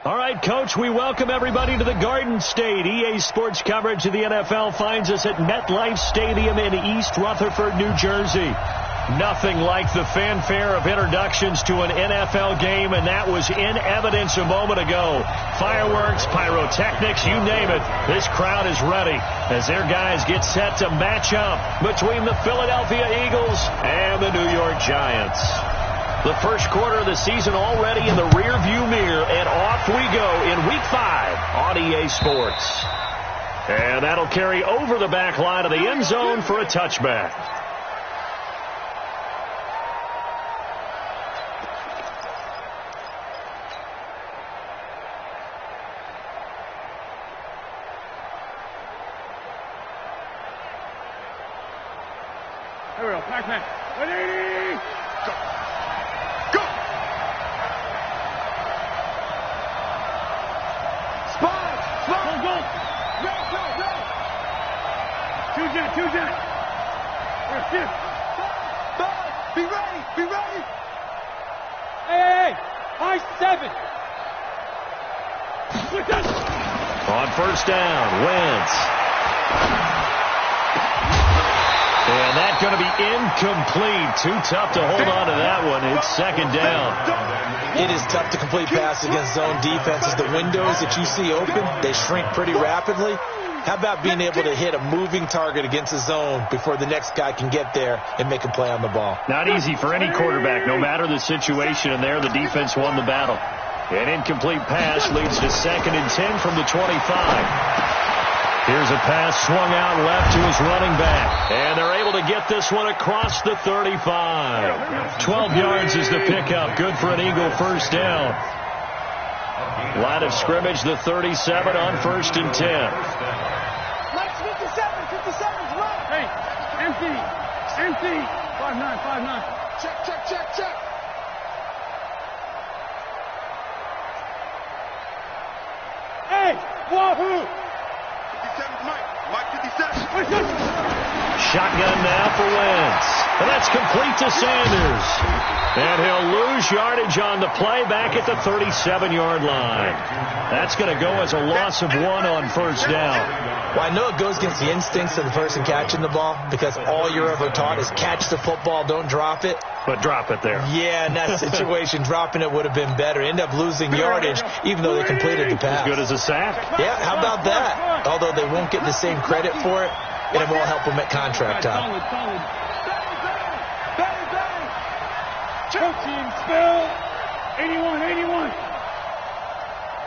All right, Coach, we welcome everybody to the Garden State. EA Sports coverage of the NFL finds us at MetLife Stadium in East Rutherford, New Jersey. Nothing like the fanfare of introductions to an NFL game, and that was in evidence a moment ago. Fireworks, pyrotechnics, you name it. This crowd is ready as their guys get set to match up between the Philadelphia Eagles and the New York Giants. The first quarter of the season already in the rearview mirror, and off we go in Week 5 on EA Sports. And that'll carry over the back line of the end zone for a touchback. Here we go, Pac-Man. 180! Go! Go! Spot! Spot! Go, go! Go, go, go! Two-jet, two-jet! Here, shift! Ball! Be ready! Be ready! Hey, hey, hey! High 7! Switch that! On first down, Wentz. And that's going to be incomplete. Too tough to hold on to that one. It's second down. It is tough to complete passes against zone defenses. The windows that you see open, they shrink pretty rapidly. How about being able to hit a moving target against a zone before the next guy can get there and make a play on the ball? Not easy for any quarterback, no matter the situation. And there, the defense won the battle. An incomplete pass leads to 2nd and 10 from the 25. Here's a pass swung out left to his running back. And they're able to get this one across the 35. 12 yards is the pickup. Good for an Eagle first down. Line of scrimmage, the 37 on 1st and 10. Mike's 57, 57's right. Hey, empty, empty. 5-9, 5-9. Check, check, check, check. Hey, wahoo! Mike 57. Shotgun now for Wentz. And that's complete to Sanders. And he'll lose yardage on the play back at the 37-yard line. That's going to go as a loss of 1 on first down. Well, I know it goes against the instincts of the person catching the ball because all you're ever taught is catch the football, don't drop it. But drop it there. Yeah, in that situation, dropping it would have been better. End up losing yardage, even though they completed the pass. As good as a sack. Yeah, how about that? Although they won't get the same credit for it, and it won't help them at contract time. Coaching spill. 81, 81.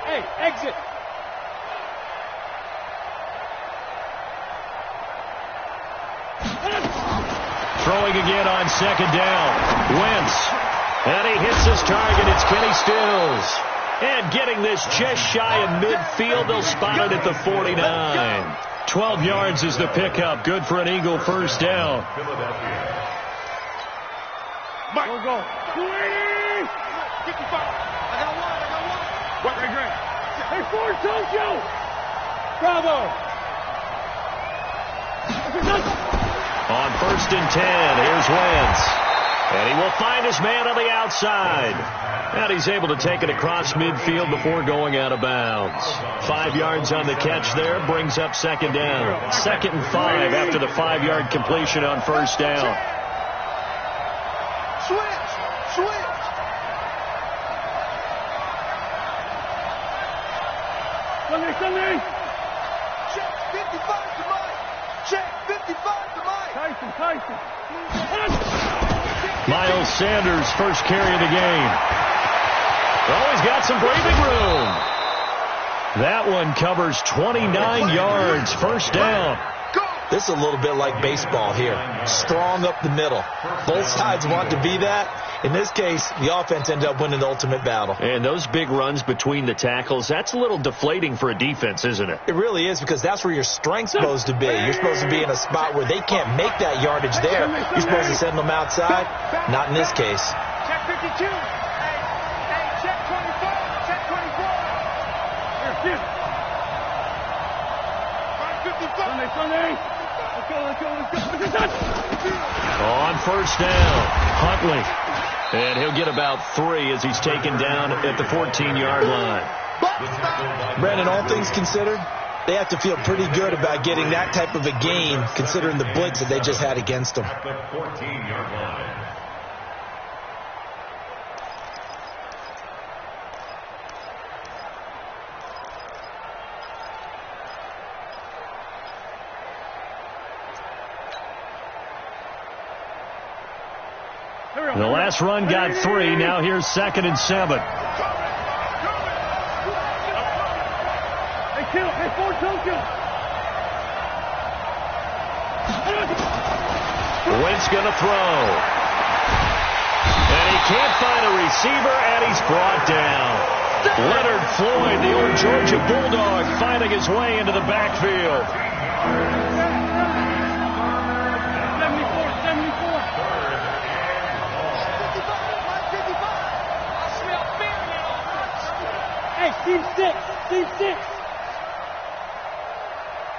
Hey, exit. Throwing again on second down. Wentz. And he hits his target. It's Kenny Stills. And getting this just shy of midfield. They'll spot it at the 49. 12 yards is the pickup. Good for an Eagle first down. Go, go. 280. 55. I got one. What? Great. Hey, Ford, Tokyo. Bravo. On 1st and 10, here's Wentz. And he will find his man on the outside. And he's able to take it across midfield before going out of bounds. 5 yards on the catch there, brings up second down. 2nd and 5 after the 5-yard completion on first down. Switch. Sunday. Check 55 to Mike. Check 55 to Mike. Tyson. Miles Sanders, first carry of the game. Oh, he's got some breathing room. That one covers 29 yards, first down. This is a little bit like baseball here. Strong up the middle. Both sides want to be that. In this case, the offense ended up winning the ultimate battle. And those big runs between the tackles, that's a little deflating for a defense, isn't it? It really is, because that's where your strength's supposed to be. You're supposed to be in a spot where they can't make that yardage there. You're supposed to send them outside. Not in this case. Check 52. Hey, check 24. Check 24. Here, 555. Sunday. Let's go. On first down, Huntley. And he'll get about 3 as he's taken down at the 14-yard line. Brandon, all things considered, they have to feel pretty good about getting that type of a gain, considering the blitz that they just had against them. At the 14-yard line. The last run got 3. Now here's 2nd and 7. Hey, kill. Hey, forward toe kill. Wentz going to throw. And he can't find a receiver, and he's brought down. Leonard Floyd, the old Georgia Bulldog, finding his way into the backfield. 74. Hey, Steve 6. Steve 6.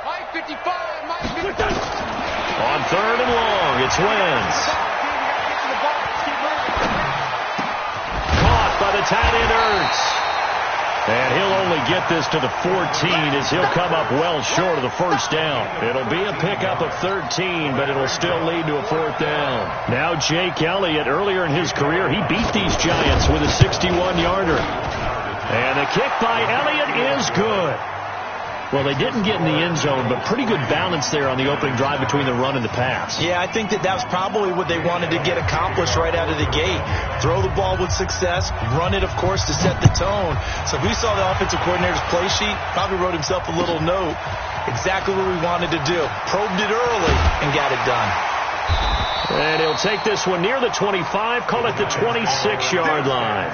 Mike 55. Mike 55. On 3rd and long, it's Wentz. Caught by the tight end Ertz. And he'll only get this to the 14 as he'll come up well short of the first down. It'll be a pickup of 13, but it'll still lead to a 4th down. Now Jake Elliott, earlier in his career, he beat these Giants with a 61-yarder. And the kick by Elliott is good. Well, they didn't get in the end zone, but pretty good balance there on the opening drive between the run and the pass. Yeah, I think that was probably what they wanted to get accomplished right out of the gate. Throw the ball with success, run it, of course, to set the tone. So if we saw the offensive coordinator's play sheet, probably wrote himself a little note. Exactly what we wanted to do. Probed it early and got it done. And he'll take this one near the 25, call it the 26-yard line.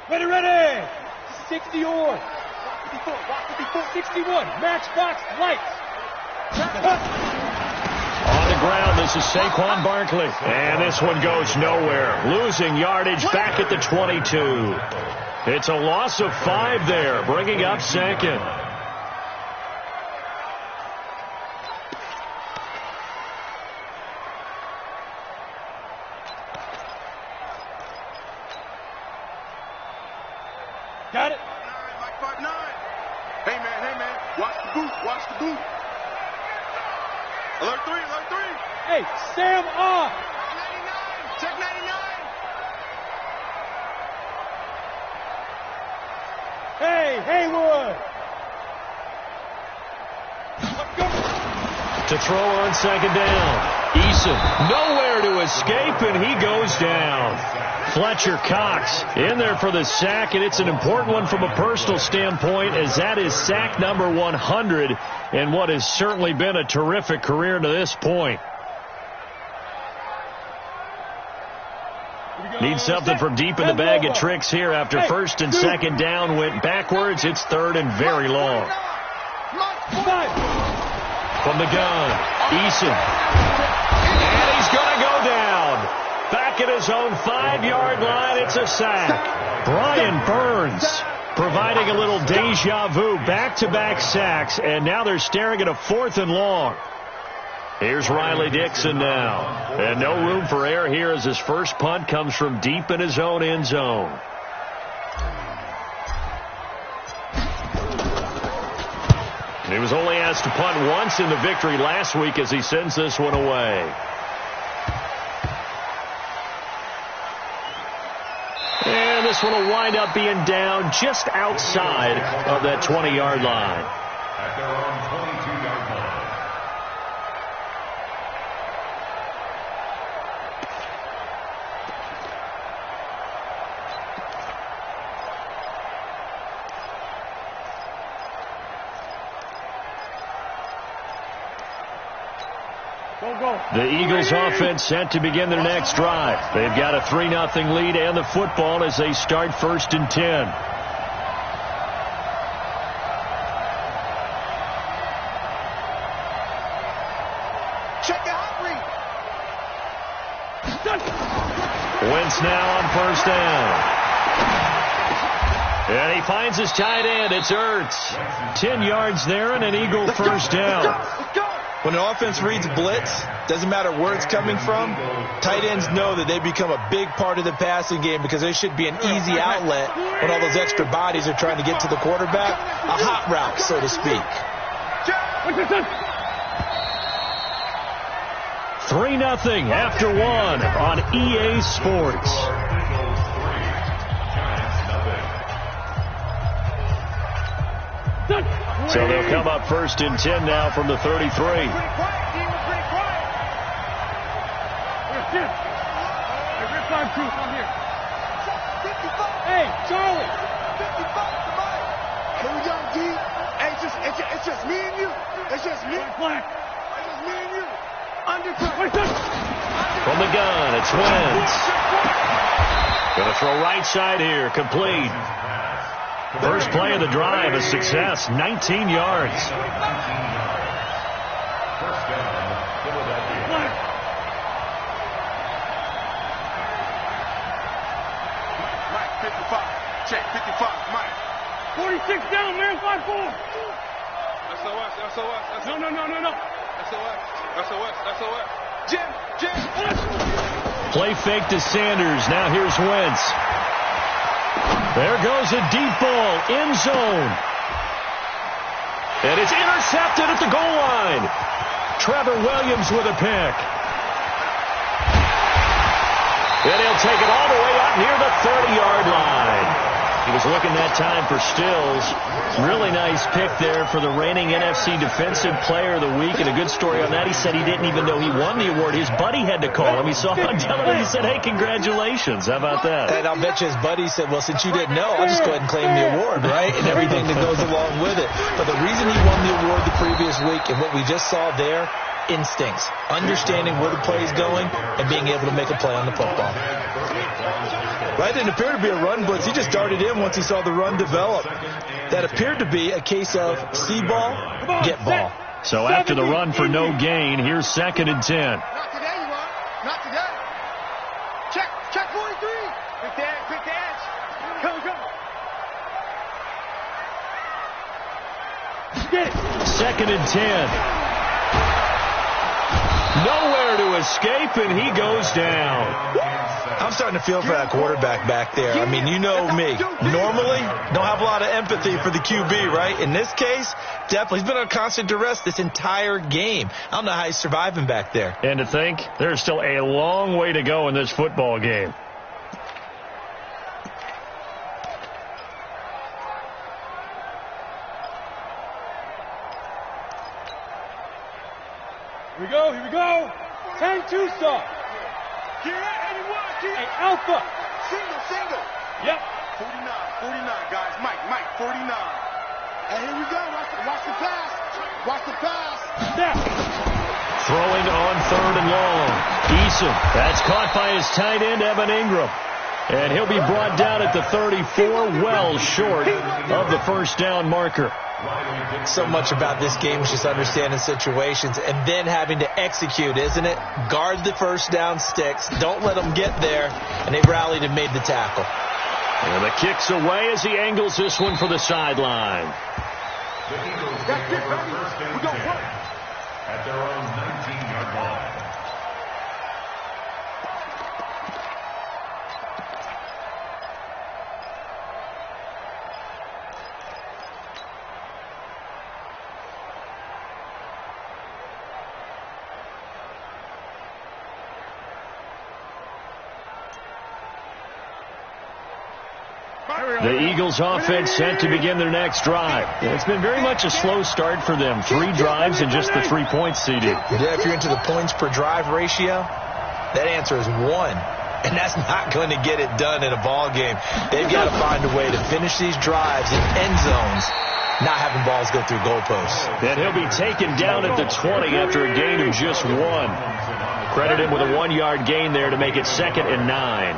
Ready. 60 or 61. Matchbox lights. On the ground, this is Saquon Barkley. And this one goes nowhere. Losing yardage back at the 22. It's a loss of 5 there, bringing up 2nd. Got it. Mike 5'9". Hey, man. Watch the boot. Alert 3. Hey, Sam off. 99. Check 99. Hey, Haywood. To throw on 2nd down. Eason nowhere to escape, and he goes down. Fletcher Cox in there for the sack, and it's an important one from a personal standpoint, as that is sack number 100 in what has certainly been a terrific career to this point. Need something from deep in the bag of tricks here after 1st and 2nd down went backwards. It's 3rd and very long. From the gun, Eason. And he's going to go down. Back at his own 5-yard line, it's a sack. Brian Burns providing a little deja vu, back-to-back sacks, and now they're staring at a 4th and long. Here's Riley Dixon now. And no room for error here as his first punt comes from deep in his own end zone. And he was only asked to punt once in the victory last week as he sends this one away. And this one will wind up being down just outside of that 20-yard line. At their own 22-yard line. The Eagles offense set to begin their next drive. They've got a 3-0 lead and the football as they start 1st and 10. Check the hot read. Wentz now on 1st down. And he finds his tight end. It's Ertz. 10 yards there and an Eagle first down. Let's go. When an offense reads blitz, doesn't matter where it's coming from, tight ends know that they become a big part of the passing game because they should be an easy outlet when all those extra bodies are trying to get to the quarterback. A hot route, so to speak. 3-0 after 1 on EA Sports. So they'll come up 1st and 10 now from the 33. Hey, Charlie. 55 to Mike. Here we go, D. Hey, it's just me and you. It's just me. It's just me and you. From the gun, it's Wentz. Going to throw right side here, complete. First play of the drive, a success, 19 yards. First down, Philadelphia. Mike, 55. Check, 55. Mike. 46 down, man. 5-4. SOS. No. SOS. Jim. Play fake to Sanders. Now here's Wentz. There goes a deep ball, end zone. And it's intercepted at the goal line. Trevor Williams with a pick. And he'll take it all the way out near the 30-yard line. He was looking that time for Stills. Really nice pick there for the reigning NFC Defensive Player of the Week. And a good story on that. He said he didn't even know he won the award. His buddy had to call him. He saw him on television. He said, hey, congratulations. How about that? And I'll bet you his buddy said, well, since you didn't know, I'll just go ahead and claim the award, right? And everything that goes along with it. But the reason he won the award the previous week and what we just saw there, instincts, understanding where the play is going, and being able to make a play on the football. Right, didn't appear to be a run blitz. He just darted in once he saw the run develop. That appeared to be a case of see ball, get ball. So after the run for no gain, here's 2nd and 10. Not today, you are. Not today. Check 43. Pick the edge. Go. Get it. 2nd and 10. Nowhere to escape, and he goes down. I'm starting to feel for that quarterback back there. I mean, you know me. Normally, don't have a lot of empathy for the QB, right? In this case, definitely. He's been on constant duress this entire game. I don't know how he's surviving back there. And to think, there's still a long way to go in this football game. Here we go. 10-2 stop. Hey, Alpha. Single. Yep. 49, guys. Mike, 49. And here we go. Watch the pass. Step. Throwing on 3rd and long. Eason. That's caught by his tight end, Evan Ingram. And he'll be brought down at the 34, well short of the first down marker. So much about this game is just understanding situations and then having to execute, isn't it? Guard the first down sticks. Don't let them get there. And they've rallied and made the tackle. And the kick's away as he angles this one for the sideline. The Eagles take over 1st and 10 at their own 19-yard line. The Eagles offense set to begin their next drive. It's been very much a slow start for them. 3 drives and just the 3 points, CD. Yeah, if you're into the points per drive ratio, that answer is 1. And that's not going to get it done in a ball game. They've got to find a way to finish these drives in end zones not having balls go through goalposts. And he'll be taken down at the 20 after a gain of just 1. Credit him with a 1-yard gain there to make it 2nd and 9.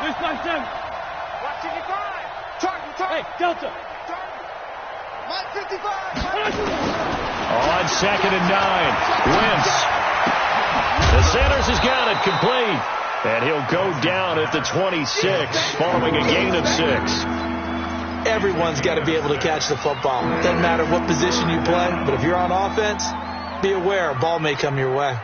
This my son. Watch 55. Target. Hey, Delta. My 55. On 2nd and 9. Wentz. The Sanders has got it complete. And he'll go down at the 26 following a gain of 6. Everyone's got to be able to catch the football. Doesn't matter what position you play, but if you're on offense, be aware a ball may come your way.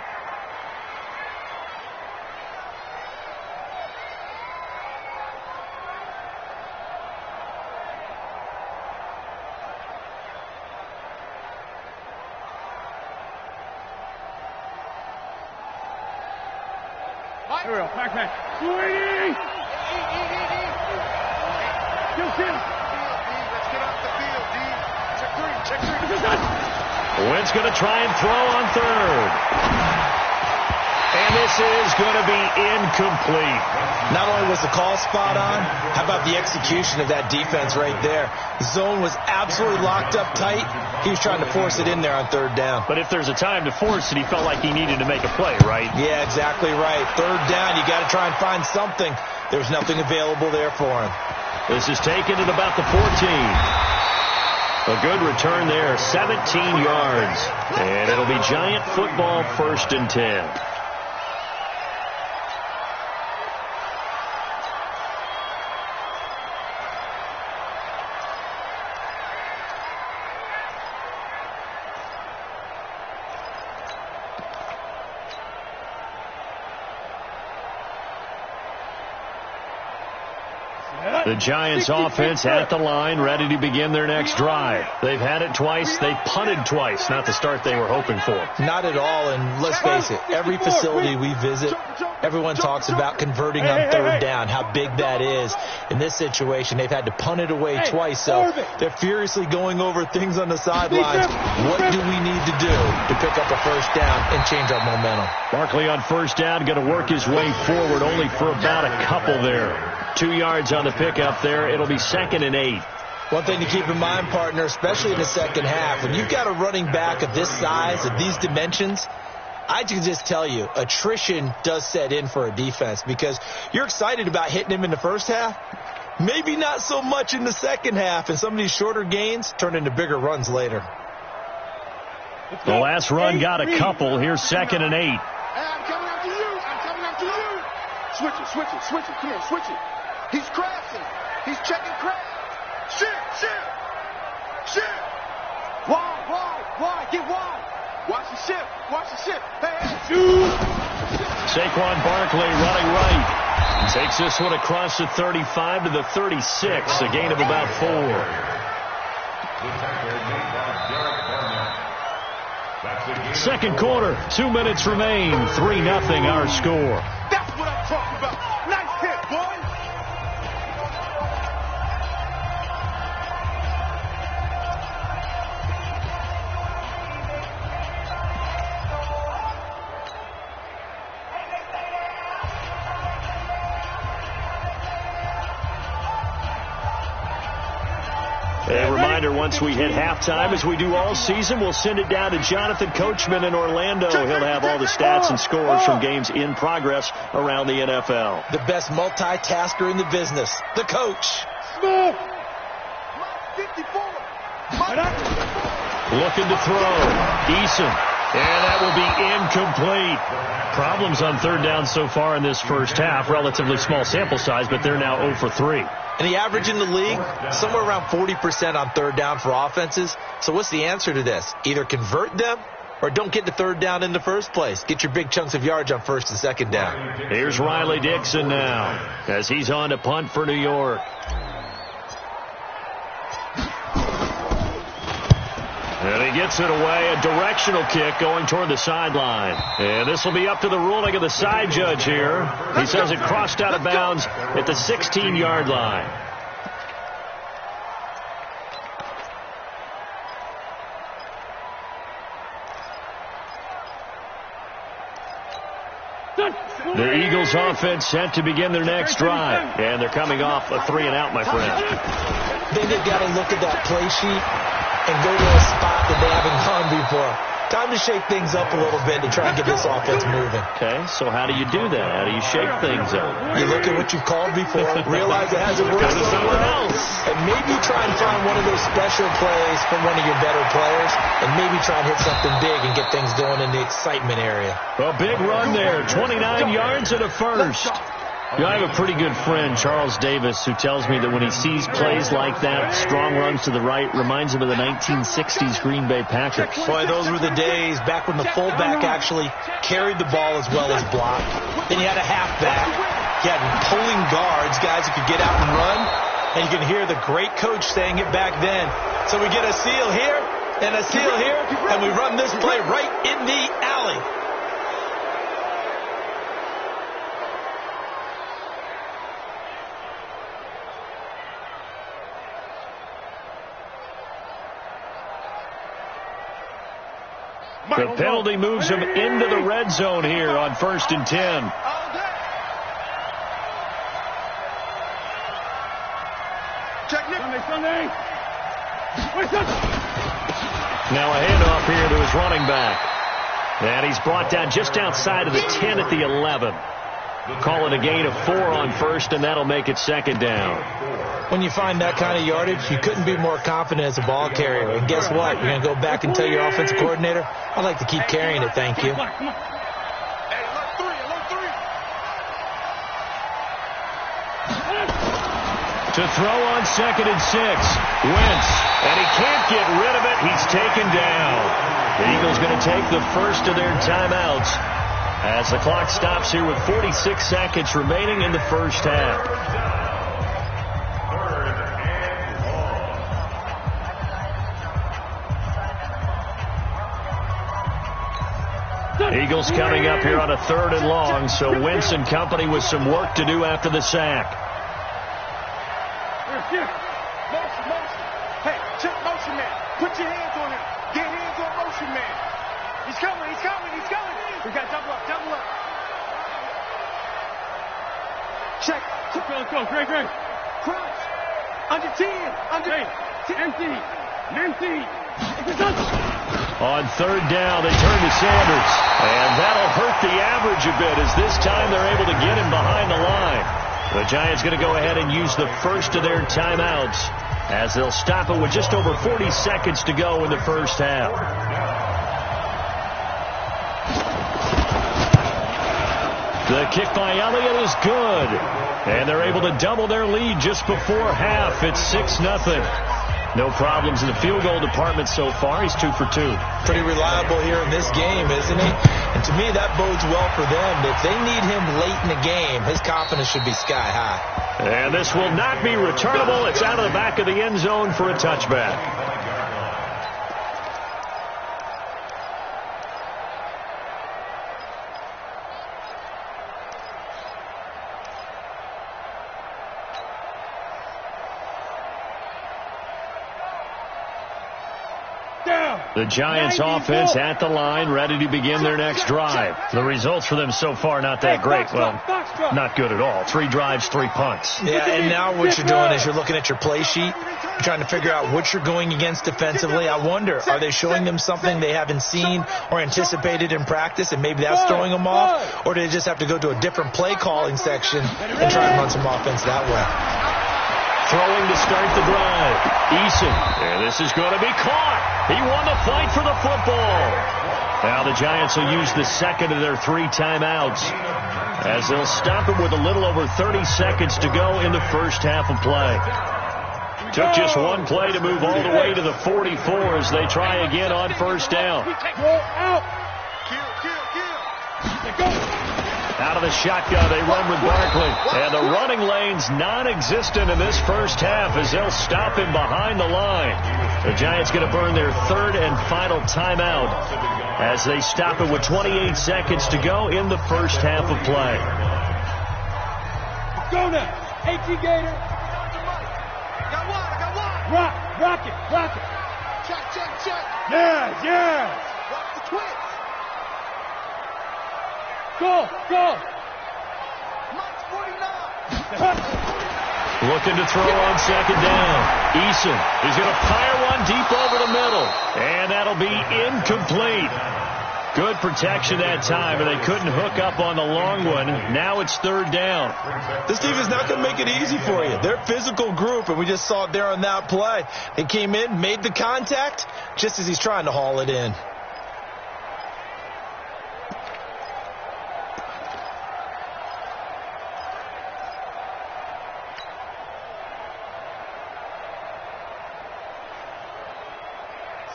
Here we go. Back. Sweetie! Kill. Let's get off the field, D. Check three. Wentz going to try and throw on 3rd. And this is going to be incomplete. Not only was the call spot on, how about the execution of that defense right there? The zone was absolutely locked up tight. He was trying to force it in there on 3rd down. But if there's a time to force it, he felt like he needed to make a play, right? Yeah, exactly right. 3rd down, you got to try and find something. There was nothing available there for him. This is taken at about the 14. A good return there, 17 yards. And it'll be Giant football, 1st and 10. The Giants offense at the line, ready to begin their next drive. They've had it twice. They've punted twice. Not the start they were hoping for. Not at all, and let's face it, every facility we visit, everyone talks about converting on 3rd down, how big that is. In this situation, they've had to punt it away twice, so they're furiously going over things on the sidelines. What do we need to do to pick up a 1st down and change our momentum? Barkley on 1st down, going to work his way forward, only for about a couple there. 2 yards on the pickup there. It'll be 2nd and 8. One thing to keep in mind, partner, especially in the second half, when you've got a running back of this size, of these dimensions, I can just tell you, attrition does set in for a defense because you're excited about hitting him in the first half. Maybe not so much in the second half, and some of these shorter gains turn into bigger runs later. The last run got a couple. Here's 2nd and 8. Hey, I'm coming after you. Switch it. Come on, switch it. He's crashing. He's checking crash. Shit. Wide. Get wide. Watch the shift. Hey. Saquon Barkley running right. Takes this one across the 35 to the 36. A gain of about 4. Second quarter. 2 minutes remain. 3-0 our score. That's what I'm talking about. Nice hit, boy. A reminder, once we hit halftime, as we do all season, we'll send it down to Jonathan Coachman in Orlando. He'll have all the stats and scores from games in progress around the NFL. The best multitasker in the business, the coach. Smith. 54. Looking to throw. Eason. And that will be incomplete. Problems on 3rd down so far in this first half. Relatively small sample size, but they're now 0 for 3. And the average in the league, somewhere around 40% on 3rd down for offenses. So what's the answer to this? Either convert them or don't get to 3rd down in the first place. Get your big chunks of yards on 1st and 2nd down. Here's Riley Dixon now as he's on to punt for New York. And he gets it away, a directional kick going toward the sideline. And this will be up to the ruling of the side judge here. He says it crossed out of bounds at the 16-yard line. The Eagles offense set to begin their next drive. And they're coming off a 3-and-out, my friend. Then they've got to look at that play sheet and go to a spot that they haven't gone before. Time to shake things up a little bit to try and get this offense moving. Okay, so how do you do that? How do you shake things up? You look at what you've called before, realize it hasn't worked somewhere else, and maybe try and find one of those special plays from one of your better players, and maybe try and hit something big and get things going in the excitement area. A big run there, 29 yards and a first. You know, I have a pretty good friend, Charles Davis, who tells me that when he sees plays like that, strong runs to the right, reminds him of the 1960s Green Bay Packers. Boy, those were the days back when the fullback actually carried the ball as well as blocked. Then you had a halfback. You had pulling guards, guys who could get out and run. And you can hear the great coach saying it back then. So we get a seal here and a seal here, and we run this play right in the alley. The penalty moves him into the red zone here on 1st and 10. Now a handoff here to his running back. And he's brought down just outside of the 10 at the 11. Call it a gain of 4 on 1st, and that'll make it 2nd down. When you find that kind of yardage, you couldn't be more confident as a ball carrier. And guess what? You're going to go back and tell your offensive coordinator, I'd like to keep carrying it, thank you. To throw on 2nd and 6. Wentz. And he can't get rid of it. He's taken down. The Eagles going to take the first of their timeouts as the clock stops here with 46 seconds remaining in the first half. Eagles coming up here on a 3rd and long, so Wentz and company with some work to do after the sack. Motion. Hey, check motion man. Put your hands on him. Get hands on motion man. He's coming. We got double up. Check. Let's go. Great. Crunch. Under 10. Empty. On 3rd down, they turn to Sanders. And that'll hurt the average a bit as this time they're able to get him behind the line. The Giants going to go ahead and use the first of their timeouts as they'll stop it with just over 40 seconds to go in the first half. The kick by Elliott is good. And they're able to double their lead just before half. It's 6-0. No problems in the field goal department so far. He's 2 for 2. Pretty reliable here in this game, isn't he? And to me, that bodes well for them. If they need him late in the game, his confidence should be sky high. And this will not be returnable. It's out of the back of the end zone for a touchback. The Giants offense at the line, ready to begin their next drive. The results for them so far not that great. Well, not good at all. 3 drives, 3 punts. Yeah, and now what you're doing is you're looking at your play sheet. You're trying to figure out what you're going against defensively. I wonder, are they showing them something they haven't seen or anticipated in practice, and maybe that's throwing them off? Or do they just have to go to a different play calling section and try and run some offense that way? Throwing to start the drive. Eason. And this is going to be caught. He won the fight for the football. Now the Giants will use the second of their 3 timeouts as they'll stop it with a little over 30 seconds to go in the first half of play. Took just one play to move all the way to the 44 as they try again on 1st down. Out of the shotgun, they run with Barkley. And the running lane's non-existent in this first half as they'll stop him behind the line. The Giants going to burn their 3rd and final timeout as they stop it with 28 seconds to go in the first half of play. Go now. AT Gator. Got one. Rock it. Check. Yeah. Rock the twitch. Go! Looking to throw on second down. Eason is going to fire one deep over the middle. And that'll be incomplete. Good protection that time, and they couldn't hook up on the long one. Now it's third down. This defense is not going to make it easy for you. They're a physical group, and we just saw it there on that play. They came in, made the contact, just as he's trying to haul it in.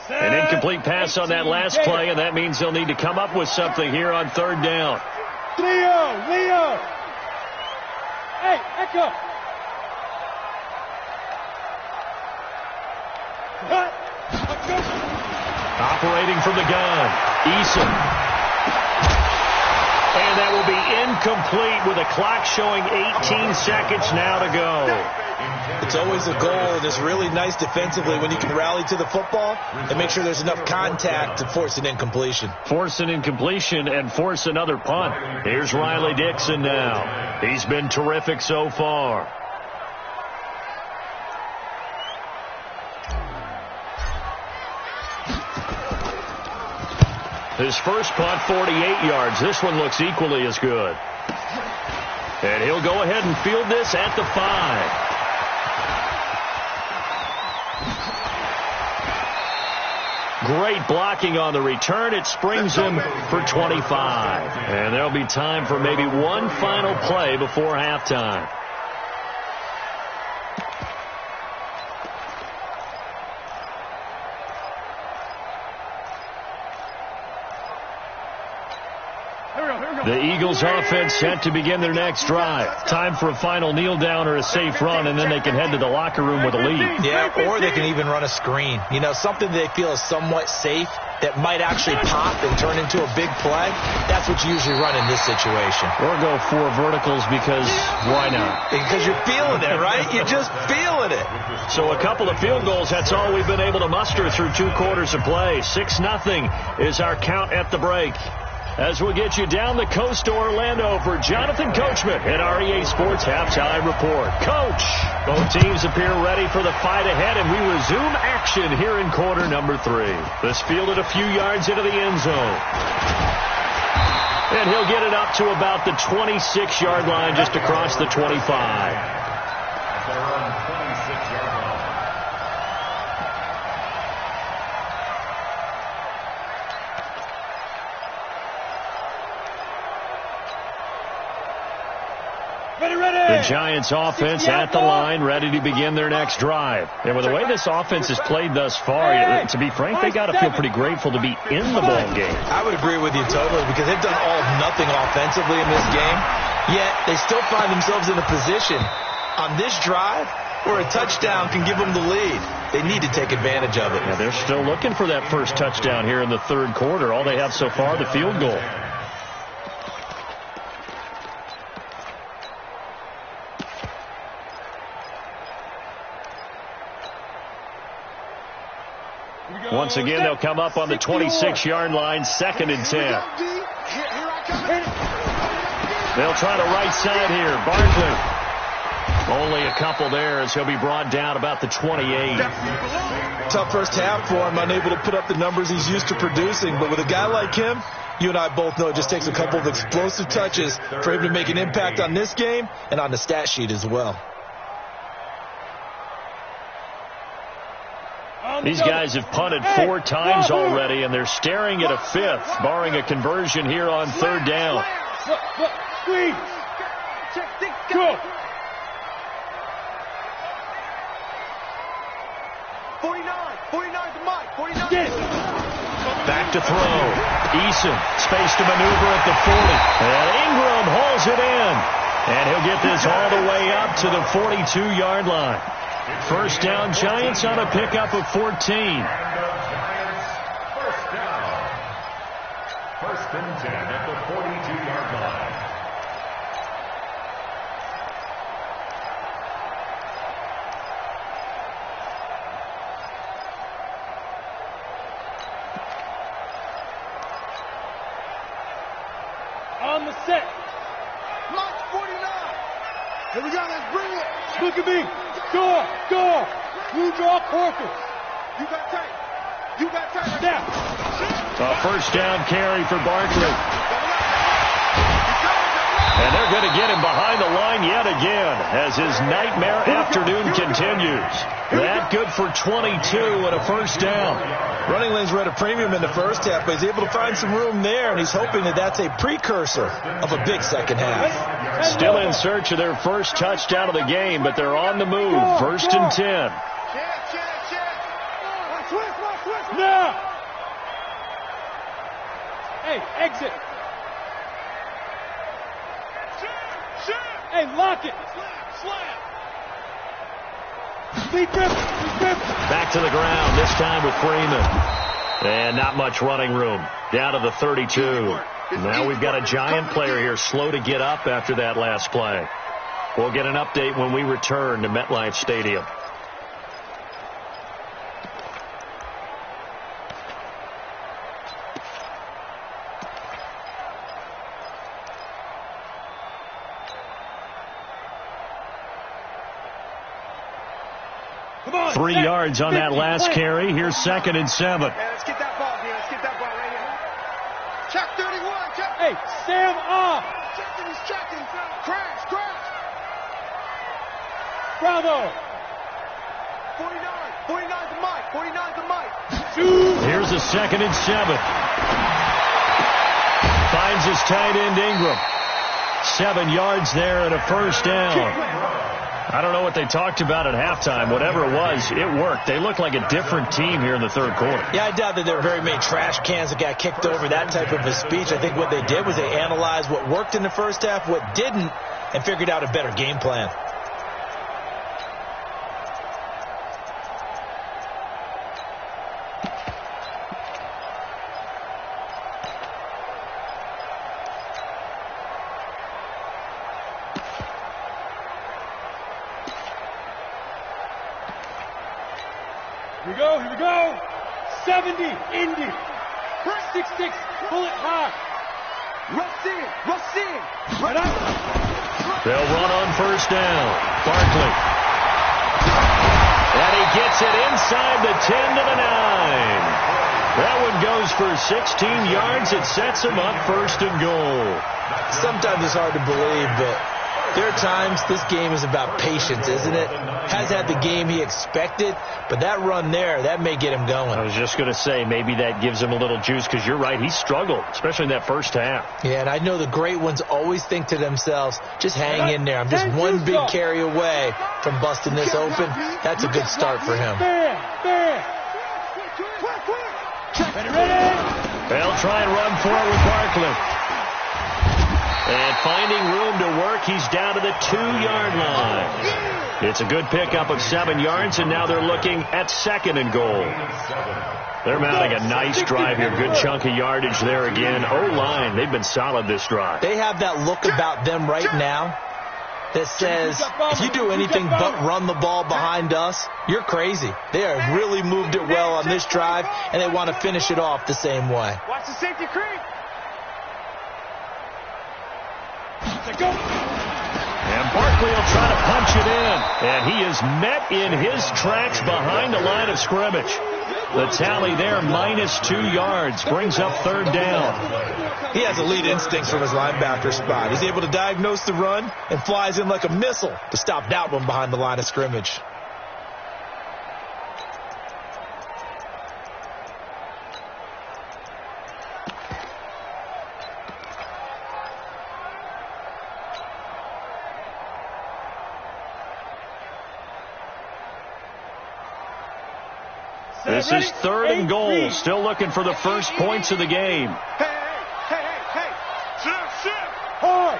An incomplete pass on that last play, and that means they'll need to come up with something here on third down. Leo! Hey, Echo! Operating from the gun, Eason. And that will be incomplete with a clock showing 18 seconds now to go. It's always a goal, and it's really nice defensively when you can rally to the football and make sure there's enough contact to force an incompletion. Force an incompletion and force another punt. Here's Riley Dixon now. He's been terrific so far. His first punt, 48 yards. This one looks equally as good. And he'll go ahead and field this at the 5. Great blocking on the return. It springs him for 25. And there'll be time for maybe one final play before halftime. The Eagles offense set to begin their next drive. Time for a final kneel down or a safe run, and then they can head to the locker room with a lead. Yeah, or they can even run a screen. You know, something they feel is somewhat safe that might actually pop and turn into a big play. That's what you usually run in this situation. Or go 4 verticals because why not? Because you're feeling it, right? You're just feeling it. So a couple of field goals, that's all we've been able to muster through 2 quarters of play. 6-0 is our count at the break. As we get you down the coast to Orlando for Jonathan Coachman at our EA Sports Halftime Report. Coach, both teams appear ready for the fight ahead, and we resume action here in quarter number 3. This fielded a few yards into the end zone. And he'll get it up to about the 26-yard line, just across the 25. The Giants offense at the line, ready to begin their next drive. And with the way this offense has played thus far, to be frank, they got to feel pretty grateful to be in the ball game. I would agree with you totally, because they've done all of nothing offensively in this game, yet they still find themselves in a position on this drive where a touchdown can give them the lead. They need to take advantage of it. Yeah, they're still looking for that first touchdown here in the third quarter. All they have so far, the field goal. Once again, they'll come up on the 26-yard line, 2nd and 10. They'll try to right side here. Barkley. Only a couple there as he'll be brought down about the 28. Tough first half for him, unable to put up the numbers he's used to producing. But with a guy like him, you and I both know it just takes a couple of explosive touches for him to make an impact on this game and on the stat sheet as well. These guys have punted 4 times already, and they're staring at a 5th, barring a conversion here on third down. Squeeze. Go. 49 to Mike. 49. Back to throw. Eason, space to maneuver at the 40. And Ingram hauls it in. And he'll get this all the way up to the 42-yard line. First down, Giants on a pickup of 14. First down. 1st and 10 at the 42-yard line. On the set. March 49. Here we go. Let's bring it. Look at me. Door. You draw corpus. You got tight. You got tight. Now. A first down carry for Barkley. And they're going to get him behind the line yet again as his nightmare afternoon continues. That good for 22 and a first down. Running lanes were at a premium in the first half, but he's able to find some room there, and he's hoping that that's a precursor of a big second half. Still in search of their first touchdown of the game, but they're on the move. First and 10. Check. Switch. Now. Hey, exit. Hey, lock it. Slam. Lead grip. Back to the ground, this time with Freeman. And not much running room. Down to the 32. Now we've got a giant player here slow to get up after that last play. We'll get an update when we return to MetLife Stadium. Come on. 3 yards on that last carry. Here's 2nd and 7. Let's get that ball, man. Let's get that ball right here. Check 31. Check. Hey, Sam off. He's checking. Crash. Bravo. 49's the mic. 49's the mic. Here's a 2nd and 7. Finds his tight end Ingram. 7 yards there and a first down. I don't know what they talked about at halftime. Whatever it was, it worked. They look like a different team here in the third quarter. Yeah, I doubt that there were very many trash cans that got kicked over, that type of a speech. I think what they did was they analyzed what worked in the first half, what didn't, and figured out a better game plan. Here we go. 70, Indy. 6-6, bullet high. Rush in. Right up. They'll run on first down. Barkley. And he gets it inside the 10 to the 9. That one goes for 16 yards. It sets him up first and goal. Sometimes it's hard to believe, but there are times this game is about patience, isn't it? Has had the game he expected, but that run there, that may get him going. I was just going to say, maybe that gives him a little juice, because you're right, he struggled, especially in that first half. Yeah, and I know the great ones always think to themselves, just hang in there. I'm just one big carry away from busting this open. That's a good start for him. They'll try and run for it with Barkley. And finding room to work, he's down to the 2-yard line. It's a good pickup of 7 yards, and now they're looking at 2nd and goal. They're mounting a nice drive here. Good chunk of yardage there again. O-line, they've been solid this drive. They have that look about them right now that says, if you do anything but run the ball behind us, you're crazy. They have really moved it well on this drive, and they want to finish it off the same way. Watch the safety creep. And Barkley will try to punch it in. And he is met in his tracks behind the line of scrimmage. The tally there, -2 yards, brings up 3rd down. He has elite instincts from his linebacker spot. He's able to diagnose the run and flies in like a missile to stop that one behind the line of scrimmage. This is 3rd and goal. Still looking for the first points of the game. Hey. Shift. Hard.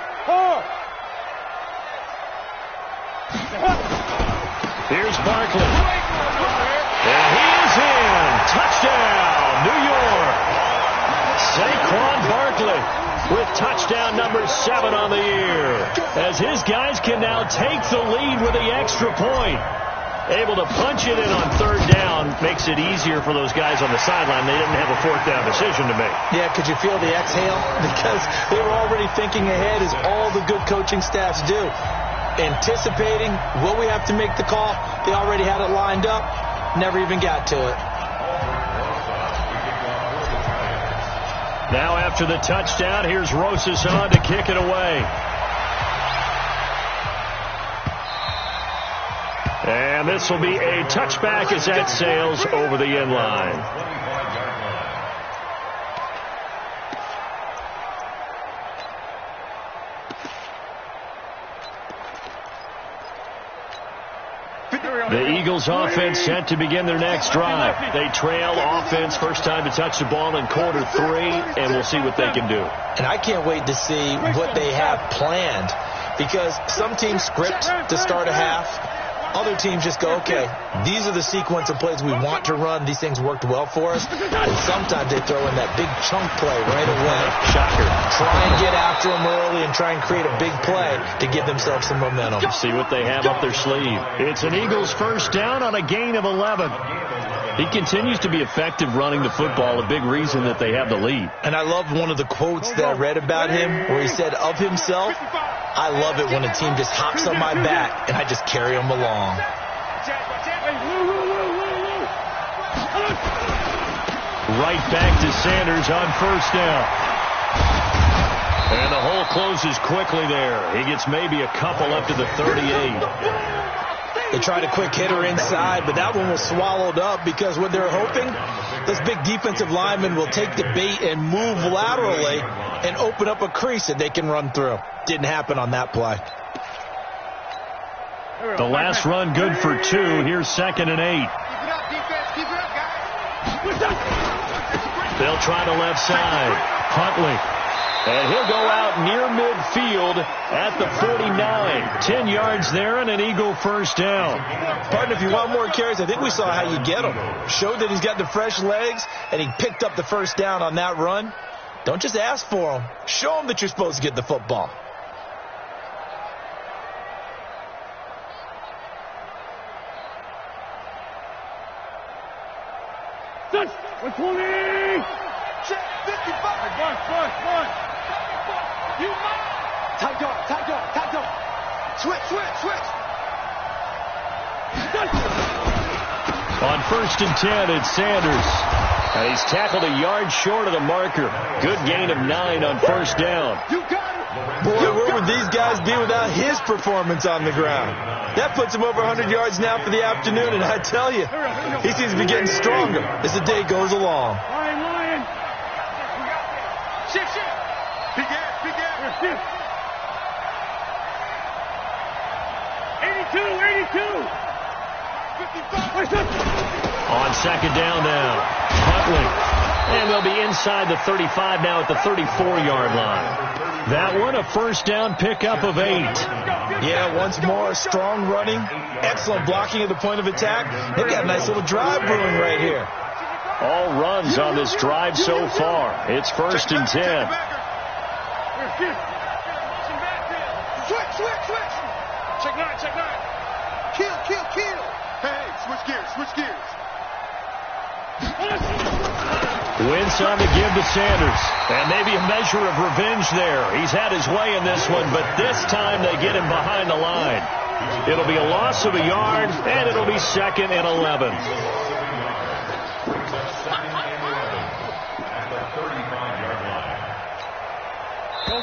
Here's Barkley. And he is in. Touchdown, New York. Saquon Barkley with touchdown number 7 on the year, as his guys can now take the lead with the extra point. Able to punch it in on third down makes it easier for those guys on the sideline. They didn't have a fourth down decision to make. Yeah, could you feel the exhale? Because they were already thinking ahead, as all the good coaching staffs do. Anticipating, will we have to make the call? They already had it lined up. Never even got to it. Now after the touchdown, here's Rosas on to kick it away. And this will be a touchback as that sails over the end line. The Eagles offense set to begin their next drive. They trail offense, first time to touch the ball in quarter 3, and we'll see what they can do. And I can't wait to see what they have planned, because some teams script to start a half. Other teams just go, okay, these are the sequence of plays we want to run. These things worked well for us. And sometimes they throw in that big chunk play right away. Shocker. Try and get after them early and try and create a big play to give themselves some momentum. See what they have up their sleeve. It's an Eagles first down on a gain of 11. He continues to be effective running the football, a big reason that they have the lead. And I love one of the quotes that I read about him where he said of himself, I love it when a team just hops on my back and I just carry them along. Right back to Sanders on first down. And the hole closes quickly there. He gets maybe a couple up to the 38. They tried a quick hitter inside, but that one was swallowed up because what they're hoping, this big defensive lineman will take the bait and move laterally and open up a crease that they can run through. Didn't happen on that play. The last run good for 2. Here's 2nd and 8. They'll try the left side. Huntley. And he'll go out near midfield at the 49. 10 yards there and an Eagle first down. Partner, if you want more carries, I think we saw how you get him. Showed that he's got the fresh legs, and he picked up the first down on that run. Don't just ask for him. Show him that you're supposed to get the football. Touch! 120! Check! 55! One! You might! Tight guard! Switch! On 1st and 10, it's Sanders. And he's tackled a yard short of the marker. Good gain of 9 on first down. You got it! Boy, where would these guys be without his performance on the ground? That puts him over 100 yards now for the afternoon, and I tell you, he seems to be getting stronger as the day goes along. Lion! Shift! Big air! Shift! 82! 55! On 2nd down now, Huntley. And they'll be inside the 35 now at the 34-yard line. That one, a first down pickup of 8. Yeah, once more, strong running, excellent blocking at the point of attack. They've got a nice little drive brewing right here. All runs on this drive so far. It's 1st and 10. Switch! Check 9! Kill! Hey, switch gears! Wentz on to give to Sanders. And maybe a measure of revenge there. He's had his way in this one, but this time they get him behind the line. It'll be a loss of a yard, and it'll be 2nd and 11.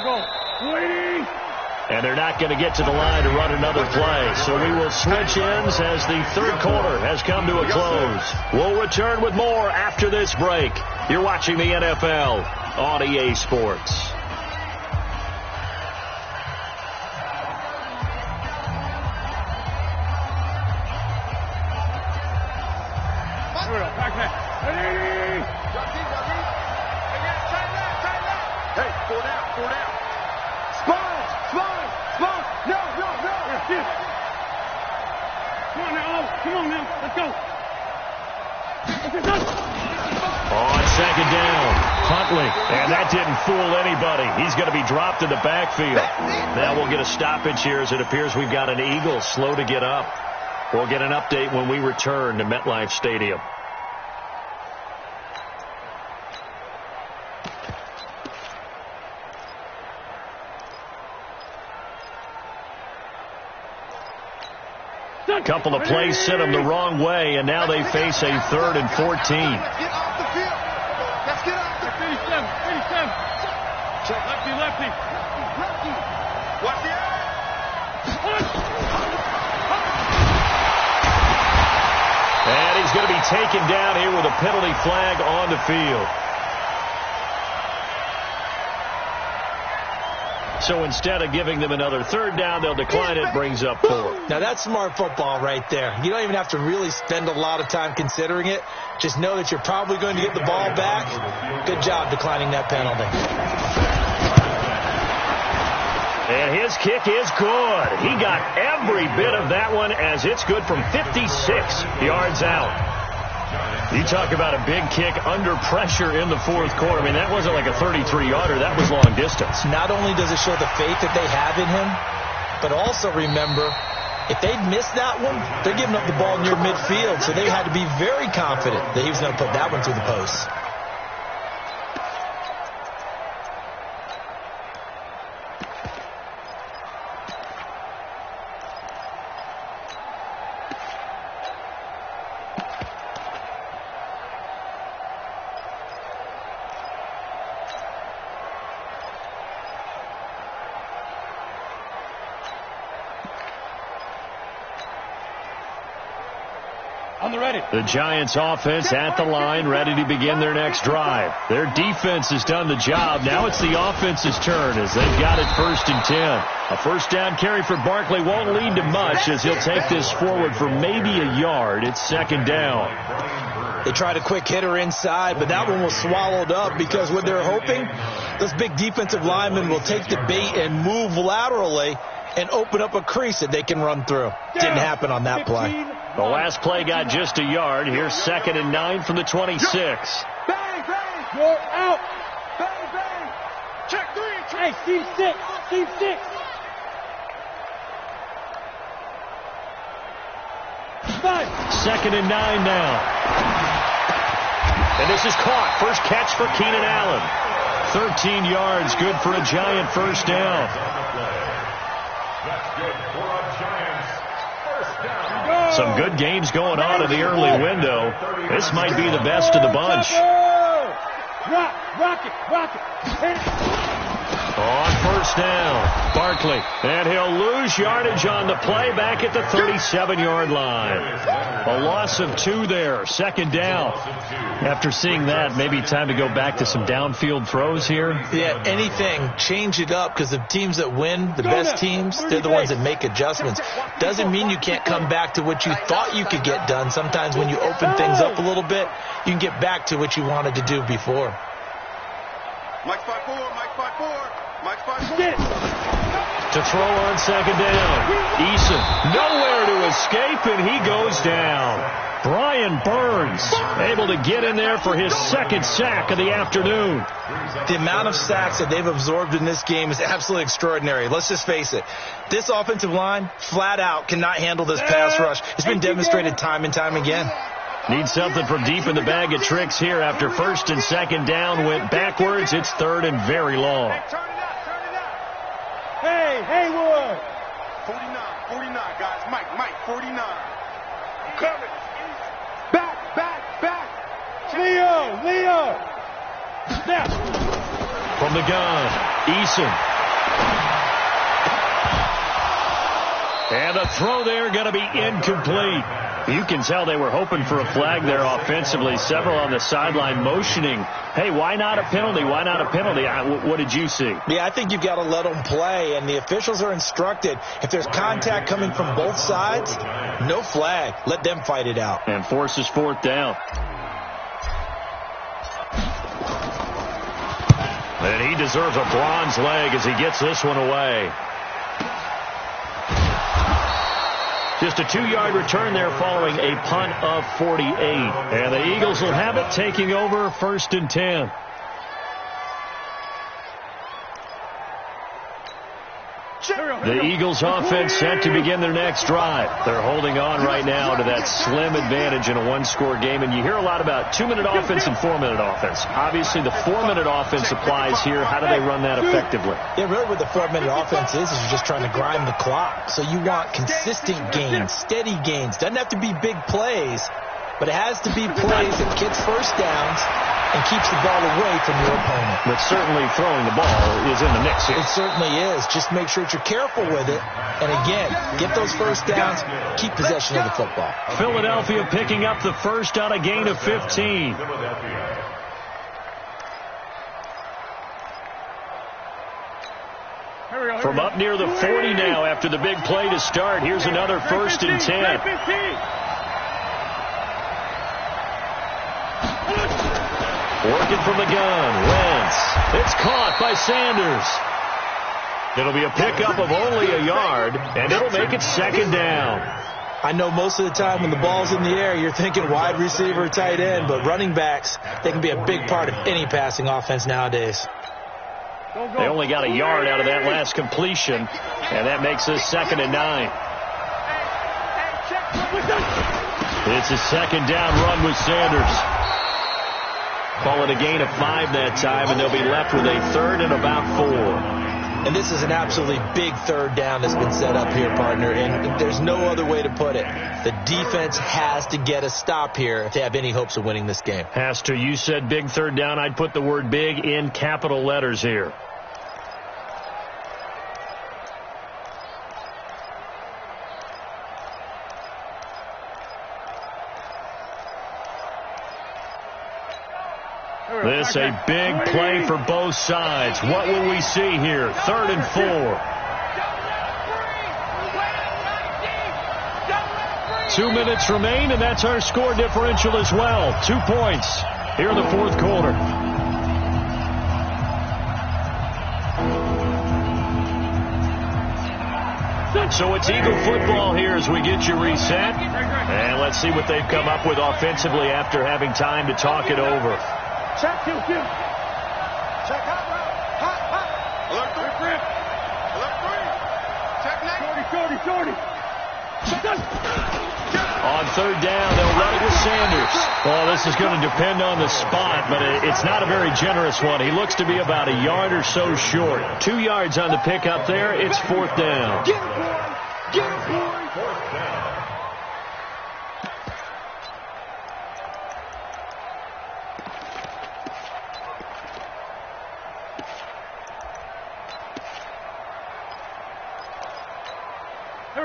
Go. Waiting. And they're not going to get to the line to run another play. So we will switch ends as the third quarter has come to a close. We'll return with more after this break. You're watching the NFL on EA Sports. Hey, four down. Spine. No. Come on now. Let's go. On 2nd down, Huntley. And that didn't fool anybody. He's going to be dropped in the backfield. Now we'll get a stoppage here as it appears we've got an Eagle slow to get up. We'll get an update when we return to MetLife Stadium. A couple of plays sent them the wrong way, and now they face a 3rd and 14. Let's get off the field. Let's get off the field. 37. Check. Lefty. Watch the And he's going to be taken down here with a penalty flag on the field. So instead of giving them another 3rd down, they'll decline it, brings up 4. Now that's smart football right there. You don't even have to really spend a lot of time considering it. Just know that you're probably going to get the ball back. Good job declining that penalty. And his kick is good. He got every bit of that one as it's good from 56 yards out. You talk about a big kick under pressure in the 4th quarter. I mean, that wasn't like a 33-yarder. That was long distance. Not only does it show the faith that they have in him, but also remember, if they'd missed that one, they're giving up the ball near midfield, so they had to be very confident that he was going to put that one through the post. The Giants offense at the line, ready to begin their next drive. Their defense has done the job. Now it's the offense's turn as they've got it 1st and 10. A 1st down carry for Barkley won't lead to much as he'll take this forward for maybe a yard. It's 2nd down. They tried a quick hitter inside, but that one was swallowed up because what they're hoping, those big defensive linemen will take the bait and move laterally and open up a crease that they can run through. Didn't happen on that play. The last play got just a yard. Here's 2nd and 9 from the 26. Bang! You're out! Bang! Check 3! Hey, Steve 6! 5! 2nd and 9 now. And this is caught. First catch for Keenan Allen. 13 yards, good for a Giant 1st down. That's good for a Giants first down. Some good games going on in the early window. This might be the best of the bunch. Rock it. On 1st down, Barkley. And he'll lose yardage on the play back at the 37-yard line. A loss of 2 there, 2nd down. After seeing that, maybe time to go back to some downfield throws here. Yeah, anything. Change it up because the teams that win, the best teams, they're the ones that make adjustments. Doesn't mean you can't come back to what you thought you could get done. Sometimes when you open things up a little bit, you can get back to what you wanted to do before. Mike 5-4. To throw on 2nd down. Eason nowhere to escape, and he goes down. Brian Burns able to get in there for his 2nd sack of the afternoon. The amount of sacks that they've absorbed in this game is absolutely extraordinary. Let's just face it. This offensive line, flat out, cannot handle this pass rush. It's been demonstrated time and time again. Need something from deep in the bag of tricks here after 1st and 2nd down went backwards. It's 3rd and very long. Turn it up. Hey, Haywood. 49, guys. Mike, 49. I'm coming. Back. Leo. Snap. From the gun, Eason. And a throw there going to be incomplete. You can tell they were hoping for a flag there offensively. Several on the sideline motioning, hey, why not a penalty? Why not a penalty? What did you see? Yeah, I think you've got to let them play, and the officials are instructed. If there's contact coming from both sides, no flag. Let them fight it out. And forces 4th down. And he deserves a bronze leg as he gets this one away. Just a 2-yard return there following a punt of 48. And the Eagles will have it, taking over 1st and 10. The Eagles offense set to begin their next drive. They're holding on right now to that slim advantage in a one-score game. And you hear a lot about 2-minute offense and 4-minute offense. Obviously, the 4-minute offense applies here. How do they run that effectively? Yeah, really what the 4-minute offense is you're just trying to grind the clock. So you want consistent gains, steady gains. Doesn't have to be big plays, but it has to be plays that gets first downs and keeps the ball away from your opponent. But certainly throwing the ball is in the mix here. It certainly is. Just make sure that you're careful with it. And again, get those first downs, keep possession of the football. Philadelphia picking up the first on a gain of 15. From up near the 40 now after the big play to start. Here's another 1st and 10. Working from the gun, Wentz. It's caught by Sanders. It'll be a pickup of only a yard, and it'll make it 2nd down. I know most of the time when the ball's in the air, you're thinking wide receiver, tight end, but running backs, they can be a big part of any passing offense nowadays. They only got a yard out of that last completion, and that makes this 2nd and 9. It's a 2nd down run with Sanders. Call it a gain of 5 that time, and they'll be left with a 3rd and about 4. And this is an absolutely big 3rd down that's been set up here, partner, and there's no other way to put it. The defense has to get a stop here to have any hopes of winning this game. Has to. You said big 3rd down. I'd put the word big in capital letters here. This a big play for both sides. What will we see here? 3rd and 4. 2 minutes remain, and that's our score differential as well. 2 points here in the 4th quarter. So it's Eagle football here as we get you reset. And let's see what they've come up with offensively after having time to talk it over. Check, Q. Check, hot route. Hot. Alert 3. Alert 3. Check 9. 40. On 3rd down, they'll run it with Sanders. Well, this is going to depend on the spot, but it's not a very generous one. He looks to be about a yard or so short. 2 yards on the pickup there. It's 4th down. Get it, boy. Get it, boy. 4th down.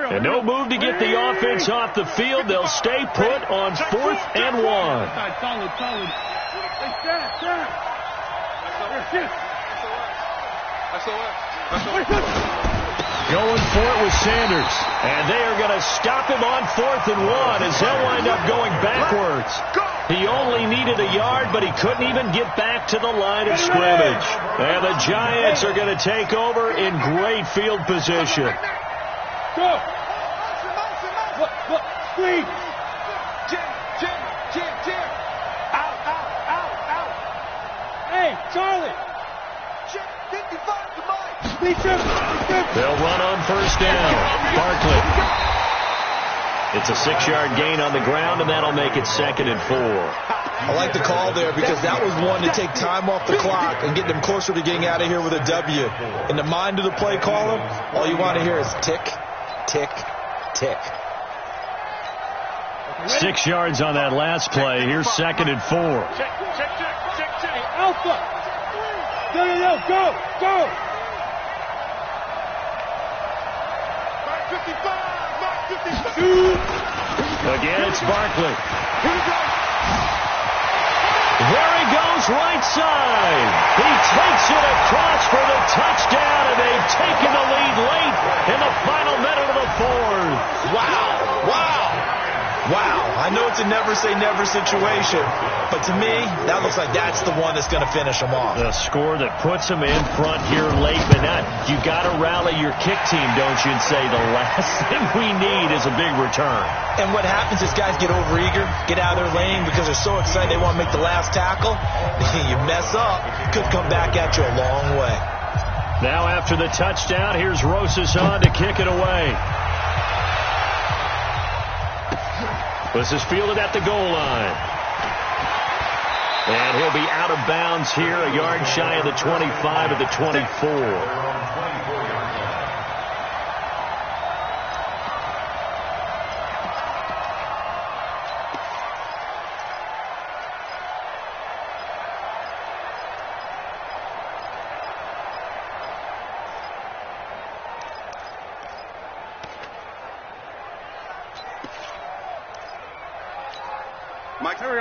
And no move to get the offense off the field. They'll stay put on 4th and 1. Solid. Going for it with Sanders. And they are going to stop him on 4th and 1 as they'll wind up going backwards. He only needed a yard, but he couldn't even get back to the line of scrimmage. And the Giants are going to take over in great field position. Go. Look. Please. Jim. Out. Hey, Charlie. 55 to Mike. They'll run on 1st down. Barkley. It's a 6-yard gain on the ground, and that'll make it 2nd and 4. I like the call there because that was one to take time off the clock and get them closer to getting out of here with a W. In the mind of the play caller, all you want to hear is tick, tick, tick. 6 yards on that last play. Here's 2nd and 4. Check. Alpha. Go. Mark 55. Again, it's Barkley. There he goes, right side. He takes it across for the touchdown, and they've taken the lead late in the final minute of the 4th. Wow. I know it's a never-say-never situation, but to me, that looks like that's the one that's going to finish them off. The score that puts them in front here late, but you got to rally your kick team, don't you, and say the last thing we need is a big return. And what happens is guys get overeager, get out of their lane because they're so excited they want to make the last tackle. You mess up, could come back at you a long way. Now after the touchdown, here's Rosas on to kick it away. This is fielded at the goal line. And he'll be out of bounds here, a yard shy of the 25 at the 24.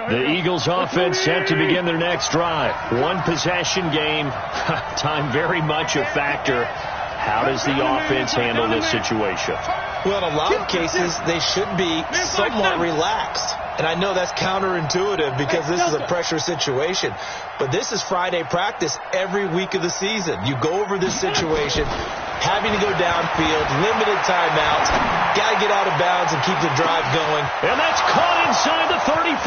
The Eagles offense set to begin their next drive. One possession game. Time very much a factor. How does the offense handle this situation? Well, in a lot of cases, they should be somewhat relaxed. And I know that's counterintuitive because this is a pressure situation. But this is Friday practice every week of the season. You go over this situation, having to go downfield, limited timeouts, got to get out of bounds and keep the drive going. And that's caught inside the 35.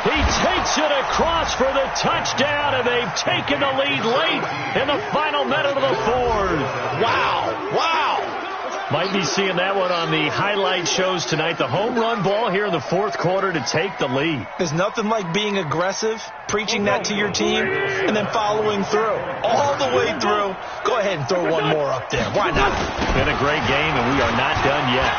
He takes it across for the touchdown, and they've taken the lead late in the final minute of the fourth. Wow, wow. Might be seeing that one on the highlight shows tonight. The home run ball here in the fourth quarter to take the lead. There's nothing like being aggressive, preaching that to your team, and then following through. All the way through. Go ahead and throw one more up there. Why not? Been a great game, and we are not done yet.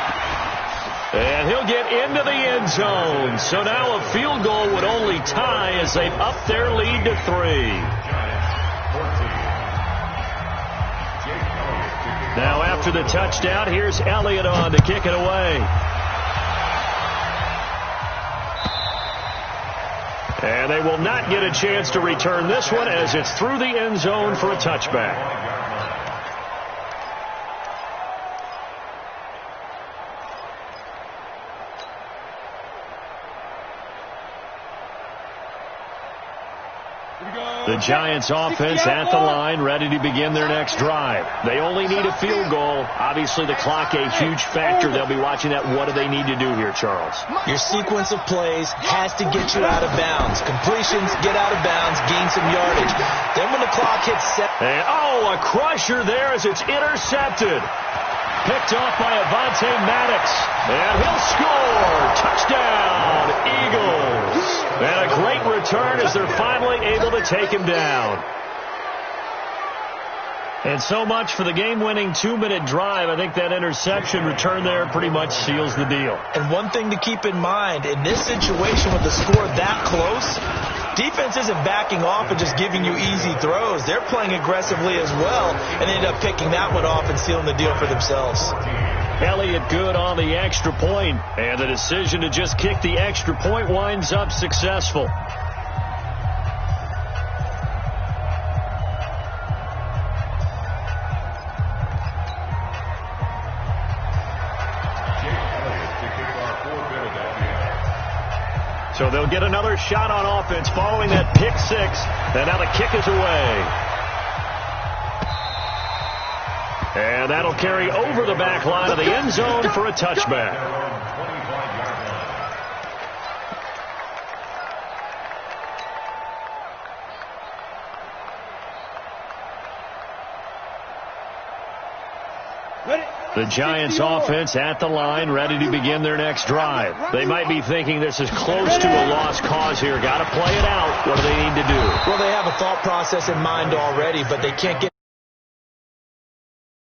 And he'll get into the end zone. So now a field goal would only tie as they've upped their lead to 3. Now after the touchdown, here's Elliott on to kick it away. And they will not get a chance to return this one as it's through the end zone for a touchback. The Giants offense at the line, ready to begin their next drive. They only need a field goal. Obviously, the clock a huge factor. They'll be watching that. What do they need to do here, Charles? Your sequence of plays has to get you out of bounds. Completions, get out of bounds, gain some yardage. Then when the clock hits set. And, a crusher there as it's intercepted. Picked off by Avonte Maddox. And he'll score. Touchdown, Eagles. And a great return as they're finally able to take him down. And so much for the game-winning 2-minute drive. I think that interception return there pretty much seals the deal. And one thing to keep in mind, in this situation with the score that close, defense isn't backing off and just giving you easy throws. They're playing aggressively as well and end up picking that one off and sealing the deal for themselves. Elliott good on the extra point, and the decision to just kick the extra point winds up successful. So they'll get another shot on offense following that pick six, and now the kick is away. And that'll carry over the back line of the end zone for a touchback. The Giants offense at the line, ready to begin their next drive. They might be thinking this is close to a lost cause here. Got to play it out. What do they need to do? Well, they have a thought process in mind already, but they can't get